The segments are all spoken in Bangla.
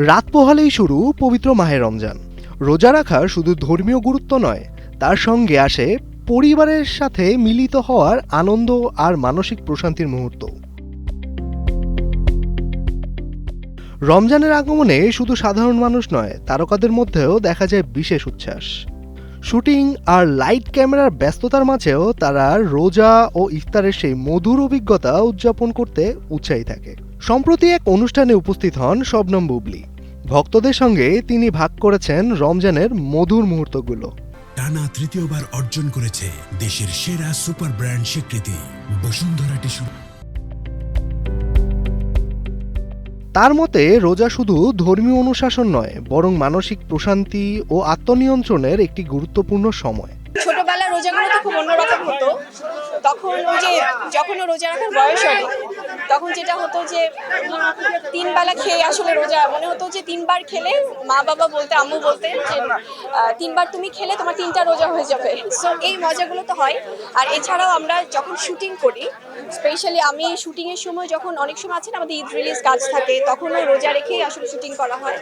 রাত পোহালেই শুরু পবিত্র মাহে রমজান। রোজা রাখা শুধু ধর্মীয় গুরুত্ব নয়, তার সঙ্গে আসে পরিবারের সাথে মিলিত হওয়ার আনন্দ আর মানসিক প্রশান্তির মুহূর্ত। রমজানের আগমনে শুধু সাধারণ মানুষ নয়, তারকাদের মধ্যেও দেখা যায় বিশেষ উচ্ছ্বাস। শুটিং আর লাইট ক্যামেরার ব্যস্ততার মাঝেও তারা রোজা ও ইফতারের সেই মধুর অভিজ্ঞতা উদযাপন করতে উৎসাহী থাকে। সম্প্রতি এক অনুষ্ঠানে উপস্থিত হন শবনম বুবলী। ভক্তদের সঙ্গে তিনি ভাগ করেছেন রমজানের মধুর মুহূর্তগুলো। টানা তৃতীয়বার অর্জন করেছে দেশের সেরা সুপার ব্র্যান্ড স্বীকৃতি বসুন্ধরা টিস্যু। তার মতে রোজা শুধু ধর্মীয় অনুশাসন নয়, বরং মানসিক প্রশান্তি ও আত্মনিয়ন্ত্রণের একটি গুরুত্বপূর্ণ সময়। ছোটবেলার রোজাগুলো তো খুব অন্যরকম হতো। তখন ওই যে যখন রোজা রাখার বয়স হবে, তখন যেটা হতো যে 3 বেলা খেয়ে আসলে রোজা মনে হতো যে 3 বার খেলে মা বাবা বলতে, আম্মু বলতে যে 3 বার তুমি খেলে তোমার 3টা রোজা হয়ে যাবে। সো এই মজাগুলো তো হয়। আর এছাড়াও আমরা যখন শুটিং করি, স্পেশালি আমি শুটিংয়ের সময় যখন অনেক সময় আছে না আমাদের ঈদ রিলিজ কাজ থাকে, তখনও রোজা রেখেই আসলে শুটিং করা হয়।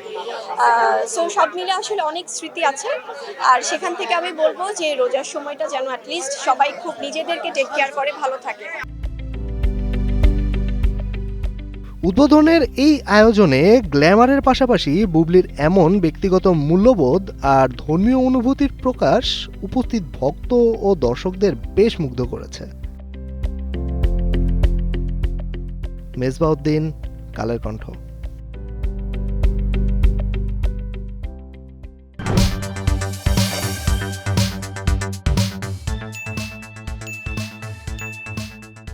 সো সব মিলে আসলে অনেক স্মৃতি আছে। আর সেখান থেকে আমি বলবো যে রোজার সময়টা যেন অ্যাটলিস্ট সবাই খুব নিজেদেরকে টেক কেয়ার করে ভালো থাকে। উদ্বোধনের এই আয়োজনে গ্ল্যামারের পাশাপাশি বুবলির এমন ব্যক্তিগত মূল্যবোধ আর ধর্মীয় অনুভূতির প্রকাশ উপস্থিত ভক্ত ও দর্শকদের বেশ মুগ্ধ করেছে। মেজবাউদ্দিন, কালের কণ্ঠ।